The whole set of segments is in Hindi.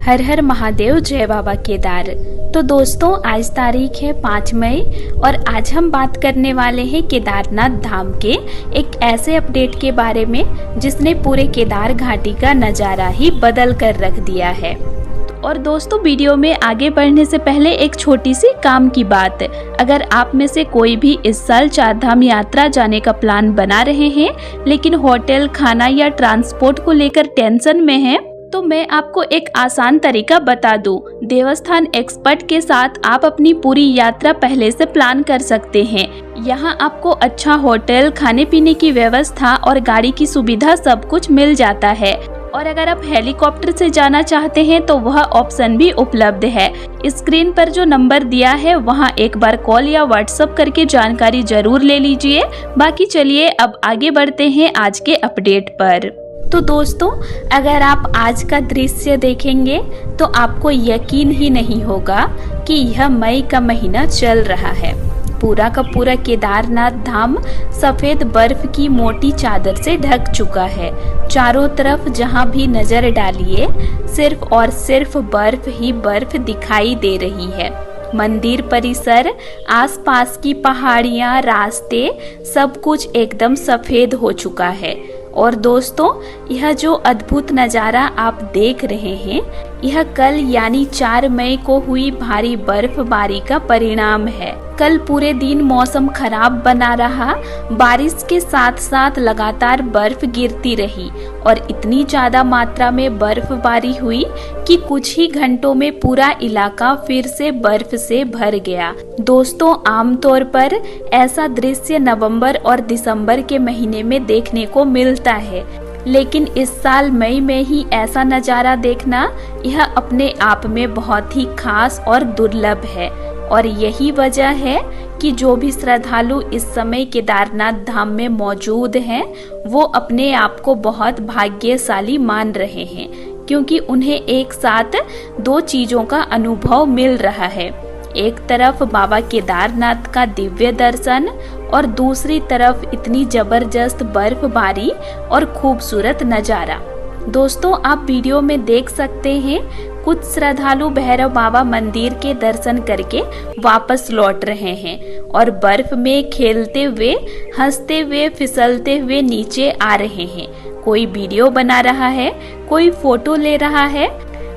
हर हर महादेव, जय बाबा केदार। तो दोस्तों, आज तारीख है 5 मई और आज हम बात करने वाले हैं केदारनाथ धाम के एक ऐसे अपडेट के बारे में जिसने पूरे केदार घाटी का नज़ारा ही बदल कर रख दिया है। और दोस्तों, वीडियो में आगे बढ़ने से पहले एक छोटी सी काम की बात। अगर आप में से कोई भी इस साल चारधाम यात्रा जाने का प्लान बना रहे हैं लेकिन होटल, खाना या ट्रांसपोर्ट को लेकर टेंशन में हैं, तो मैं आपको एक आसान तरीका बता दूं। देवस्थान एक्सपर्ट के साथ आप अपनी पूरी यात्रा पहले से प्लान कर सकते हैं। यहां आपको अच्छा होटल, खाने पीने की व्यवस्था और गाड़ी की सुविधा सब कुछ मिल जाता है। और अगर आप हेलीकॉप्टर से जाना चाहते हैं तो वह ऑप्शन भी उपलब्ध है। स्क्रीन पर जो नंबर दिया है वहां एक बार कॉल या व्हाट्सएप करके जानकारी जरूर ले लीजिए। बाकी चलिए अब आगे बढ़ते हैं आज के अपडेट पर। तो दोस्तों, अगर आप आज का दृश्य देखेंगे तो आपको यकीन ही नहीं होगा कि यह मई का महीना चल रहा है। पूरा का पूरा केदारनाथ धाम सफेद बर्फ की मोटी चादर से ढक चुका है। चारों तरफ जहां भी नजर डालिए सिर्फ और सिर्फ बर्फ ही बर्फ दिखाई दे रही है। मंदिर परिसर, आसपास की पहाड़ियां, रास्ते, सब कुछ एकदम सफेद हो चुका है। और दोस्तों, यह जो अद्भुत नज़ारा आप देख रहे हैं, यह कल यानी 4 मई को हुई भारी बर्फबारी का परिणाम है। कल पूरे दिन मौसम खराब बना रहा, बारिश के साथ साथ लगातार बर्फ गिरती रही और इतनी ज्यादा मात्रा में बर्फबारी हुई कि कुछ ही घंटों में पूरा इलाका फिर से बर्फ से भर गया। दोस्तों, आमतौर पर ऐसा दृश्य नवंबर और दिसंबर के महीने में देखने को मिलता है, लेकिन इस साल मई में ही ऐसा नज़ारा देखना यह अपने आप में बहुत ही खास और दुर्लभ है। और यही वजह है कि जो भी श्रद्धालु इस समय केदारनाथ धाम में मौजूद हैं, वो अपने आप को बहुत भाग्यशाली मान रहे हैं, क्योंकि उन्हें एक साथ 2 चीजों का अनुभव मिल रहा है। एक तरफ बाबा केदारनाथ का दिव्य दर्शन और दूसरी तरफ इतनी जबरदस्त बर्फबारी और खूबसूरत नज़ारा। दोस्तों, आप वीडियो में देख सकते हैं कुछ श्रद्धालु भैरव बाबा मंदिर के दर्शन करके वापस लौट रहे हैं और बर्फ में खेलते हुए, हंसते हुए, फिसलते हुए नीचे आ रहे हैं। कोई वीडियो बना रहा है, कोई फोटो ले रहा है।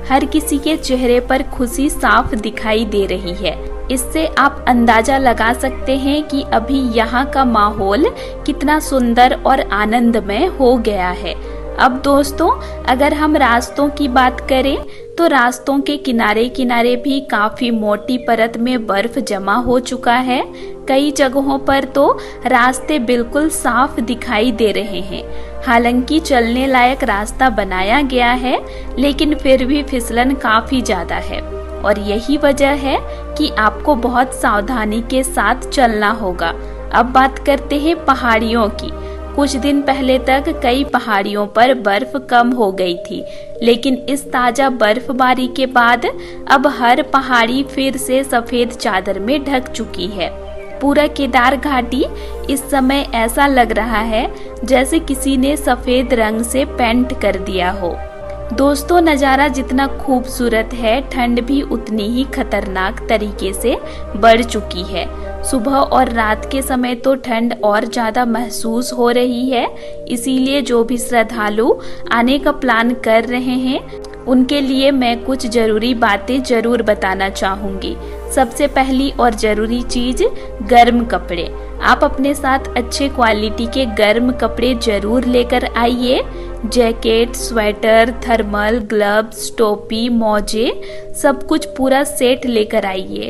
हर किसी के चेहरे पर खुशी साफ दिखाई दे रही है। इससे आप अंदाजा लगा सकते हैं कि अभी यहाँ का माहौल कितना सुंदर और आनंदमय हो गया है। अब दोस्तों, अगर हम रास्तों की बात करें तो रास्तों के किनारे किनारे भी काफी मोटी परत में बर्फ जमा हो चुका है। कई जगहों पर तो रास्ते बिल्कुल साफ दिखाई दे रहे हैं। हालांकि चलने लायक रास्ता बनाया गया है, लेकिन फिर भी फिसलन काफी ज्यादा है। और यही वजह है कि आपको बहुत सावधानी के साथ चलना होगा। अब बात करते हैं पहाड़ियों की। कुछ दिन पहले तक कई पहाड़ियों पर बर्फ कम हो गई थी, लेकिन इस ताजा बर्फबारी के बाद अब हर पहाड़ी फिर से सफेद चादर में ढक चुकी है। पूरा केदार घाटी इस समय ऐसा लग रहा है जैसे किसी ने सफेद रंग से पेंट कर दिया हो। दोस्तों, नज़ारा जितना खूबसूरत है, ठंड भी उतनी ही खतरनाक तरीके से बढ़ चुकी है। सुबह और रात के समय तो ठंड और ज़्यादा महसूस हो रही है। इसीलिए जो भी श्रद्धालु आने का प्लान कर रहे हैं, उनके लिए मैं कुछ जरूरी बातें जरूर बताना चाहूँगी। सबसे पहली और जरूरी चीज़, गर्म कपड़े। आप अपने साथ अच्छे क्वालिटी के गर्म कपड़े जरूर लेकर आइए। जैकेट, स्वेटर, थर्मल, ग्लव्स, टोपी, मोजे, सब कुछ पूरा सेट लेकर आइए,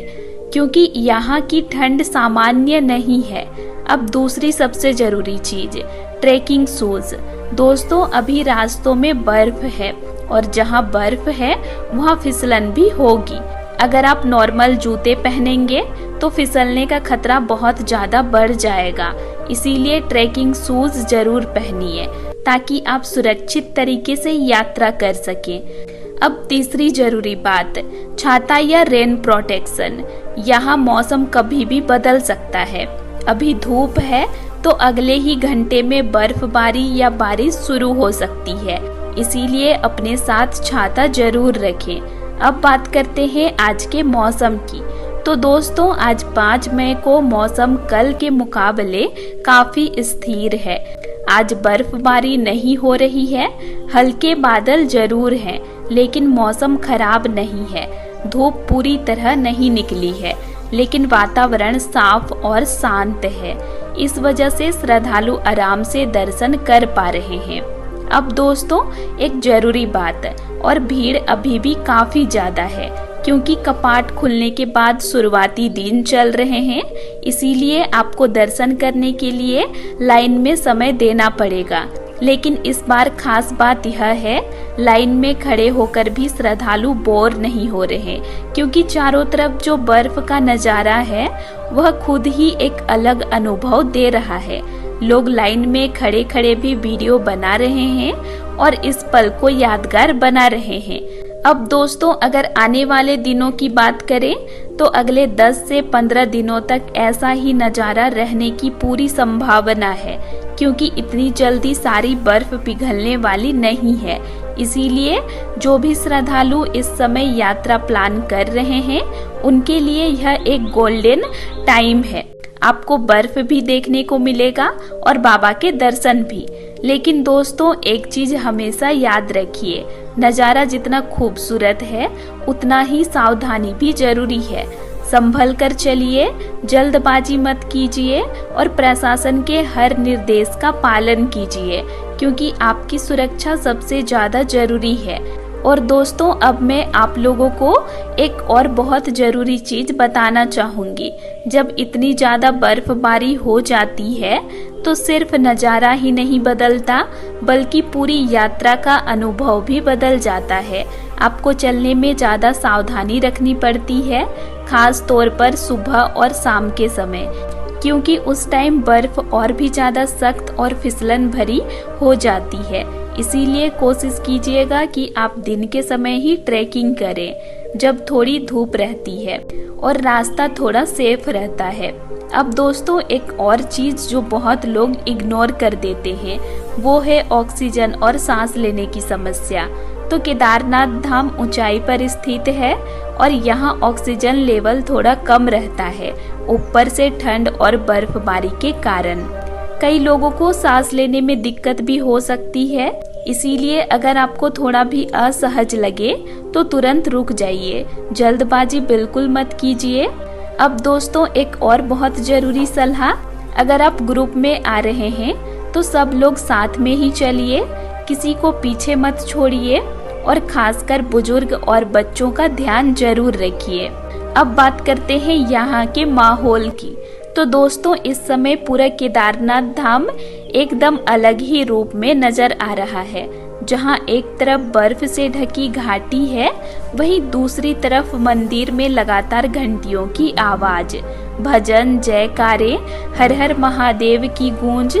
क्योंकि यहाँ की ठंड सामान्य नहीं है। अब दूसरी सबसे जरूरी चीज, ट्रेकिंग शूज। दोस्तों, अभी रास्तों में बर्फ है और जहाँ बर्फ है वहाँ फिसलन भी होगी। अगर आप नॉर्मल जूते पहनेंगे तो फिसलने का खतरा बहुत ज्यादा बढ़ जाएगा। इसीलिए ट्रेकिंग शूज जरूर पहनिए ताकि आप सुरक्षित तरीके से यात्रा कर सकें। अब तीसरी जरूरी बात, छाता या रेन प्रोटेक्शन। यहाँ मौसम कभी भी बदल सकता है। अभी धूप है तो अगले ही घंटे में बर्फबारी या बारिश शुरू हो सकती है। इसीलिए अपने साथ छाता जरूर रखें। अब बात करते हैं आज के मौसम की। तो दोस्तों आज 5 मई को मौसम कल के मुकाबले काफी स्थिर है। आज बर्फबारी नहीं हो रही है, हल्के बादल जरूर हैं, लेकिन मौसम खराब नहीं है। धूप पूरी तरह नहीं निकली है, लेकिन वातावरण साफ और शांत है। इस वजह से श्रद्धालु आराम से दर्शन कर पा रहे हैं। अब दोस्तों एक जरूरी बात, और भीड़ अभी भी काफी ज्यादा है क्योंकि कपाट खुलने के बाद शुरुआती दिन चल रहे हैं, इसीलिए आपको दर्शन करने के लिए लाइन में समय देना पड़ेगा। लेकिन इस बार खास बात यह है, लाइन में खड़े होकर भी श्रद्धालु बोर नहीं हो रहे, क्योंकि चारों तरफ जो बर्फ का नजारा है वह खुद ही एक अलग अनुभव दे रहा है। लोग लाइन में खड़े खड़े भी वीडियो बना रहे हैं और इस पल को यादगार बना रहे हैं। अब दोस्तों अगर आने वाले दिनों की बात करें तो अगले 10 से 15 दिनों तक ऐसा ही नजारा रहने की पूरी संभावना है, क्योंकि इतनी जल्दी सारी बर्फ पिघलने वाली नहीं है। इसीलिए जो भी श्रद्धालु इस समय यात्रा प्लान कर रहे हैं उनके लिए यह एक गोल्डन टाइम है। आपको बर्फ भी देखने को मिलेगा और बाबा के दर्शन भी। लेकिन दोस्तों एक चीज हमेशा याद रखिए, नजारा जितना खूबसूरत है उतना ही सावधानी भी जरूरी है। संभल कर चलिए, जल्दबाजी मत कीजिए और प्रशासन के हर निर्देश का पालन कीजिए, क्योंकि आपकी सुरक्षा सबसे ज्यादा जरूरी है। और दोस्तों अब मैं आप लोगों को एक और बहुत जरूरी चीज बताना चाहूंगी। जब इतनी ज्यादा बर्फबारी हो जाती है तो सिर्फ नजारा ही नहीं बदलता, बल्कि पूरी यात्रा का अनुभव भी बदल जाता है। आपको चलने में ज्यादा सावधानी रखनी पड़ती है, खास तौर पर सुबह और शाम के समय, क्योंकि उस टाइम बर्फ और भी ज्यादा सख्त और फिसलन भरी हो जाती है। इसीलिए कोशिश कीजिएगा कि आप दिन के समय ही ट्रैकिंग करें, जब थोड़ी धूप रहती है और रास्ता थोड़ा सेफ रहता है। अब दोस्तों एक और चीज जो बहुत लोग इग्नोर कर देते हैं वो है ऑक्सीजन और सांस लेने की समस्या। तो केदारनाथ धाम ऊंचाई पर स्थित है और यहाँ ऑक्सीजन लेवल थोड़ा कम रहता है, ऊपर से ठंड और बर्फबारी के कारण। कई लोगों को सांस लेने में दिक्कत भी हो सकती है, इसीलिए अगर आपको थोड़ा भी असहज लगे तो तुरंत रुक जाइए, जल्दबाजी बिल्कुल मत कीजिए। अब दोस्तों एक और बहुत जरूरी सलाह, अगर आप ग्रुप में आ रहे हैं तो सब लोग साथ में ही चलिए, किसी को पीछे मत छोड़िए और खासकर बुजुर्ग और बच्चों का ध्यान जरूर रखिए। अब बात करते हैं यहाँ के माहौल की। तो दोस्तों इस समय पूरा केदारनाथ धाम एकदम अलग ही रूप में नजर आ रहा है। जहाँ एक तरफ बर्फ से ढकी घाटी है, वहीं दूसरी तरफ मंदिर में लगातार घंटियों की आवाज, भजन, जयकारे, हर हर महादेव की गूंज,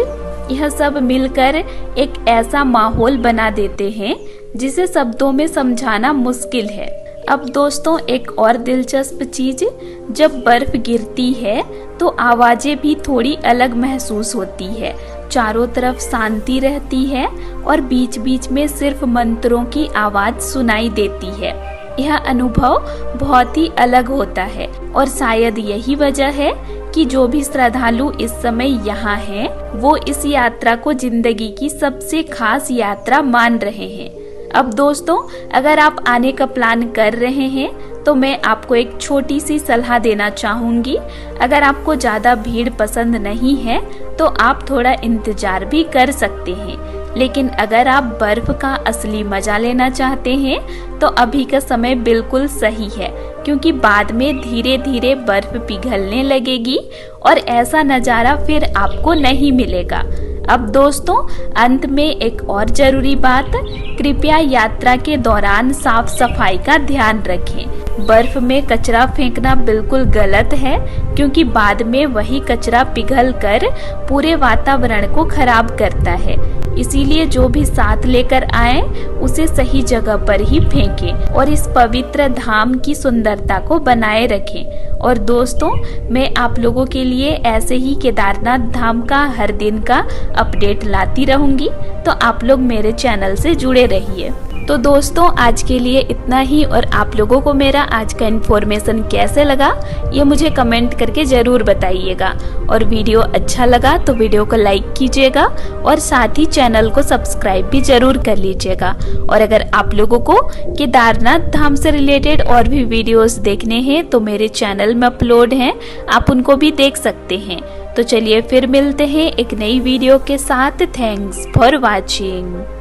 यह सब मिलकर एक ऐसा माहौल बना देते हैं जिसे शब्दों में समझाना मुश्किल है। अब दोस्तों एक और दिलचस्प चीज, जब बर्फ गिरती है तो आवाजें भी थोड़ी अलग महसूस होती है। चारों तरफ शांति रहती है और बीच बीच में सिर्फ मंत्रों की आवाज सुनाई देती है। यह अनुभव बहुत ही अलग होता है और शायद यही वजह है कि जो भी श्रद्धालु इस समय यहाँ हैं, वो इस यात्रा को जिंदगी की सबसे खास यात्रा मान रहे हैं। अब दोस्तों अगर आप आने का प्लान कर रहे हैं तो मैं आपको एक छोटी सी सलाह देना चाहूंगी। अगर आपको ज्यादा भीड़ पसंद नहीं है तो आप थोड़ा इंतजार भी कर सकते हैं, लेकिन अगर आप बर्फ का असली मजा लेना चाहते हैं तो अभी का समय बिल्कुल सही है, क्योंकि बाद में धीरे धीरे बर्फ पिघलने लगेगी और ऐसा नजारा फिर आपको नहीं मिलेगा। अब दोस्तों अंत में एक और जरूरी बात, कृपया यात्रा के दौरान साफ सफाई का ध्यान रखें। बर्फ में कचरा फेंकना बिल्कुल गलत है, क्योंकि बाद में वही कचरा पिघल कर पूरे वातावरण को खराब करता है। इसीलिए जो भी साथ लेकर आए उसे सही जगह पर ही फेंकें और इस पवित्र धाम की सुंदरता को बनाए रखें। और दोस्तों मैं आप लोगों के लिए ऐसे ही केदारनाथ धाम का हर दिन का अपडेट लाती रहूंगी, तो आप लोग मेरे चैनल से जुड़े रहिए। तो दोस्तों आज के लिए इतना ही, और आप लोगों को मेरा आज का इन्फॉर्मेशन कैसे लगा ये मुझे कमेंट करके ज़रूर बताइएगा। और वीडियो अच्छा लगा तो वीडियो को लाइक कीजिएगा और साथ ही चैनल को सब्सक्राइब भी ज़रूर कर लीजिएगा। और अगर आप लोगों को केदारनाथ धाम से रिलेटेड और भी वीडियोस देखने हैं तो मेरे चैनल में अपलोड हैं, आप उनको भी देख सकते हैं। तो चलिए फिर मिलते हैं एक नई वीडियो के साथ। Thanks for watching.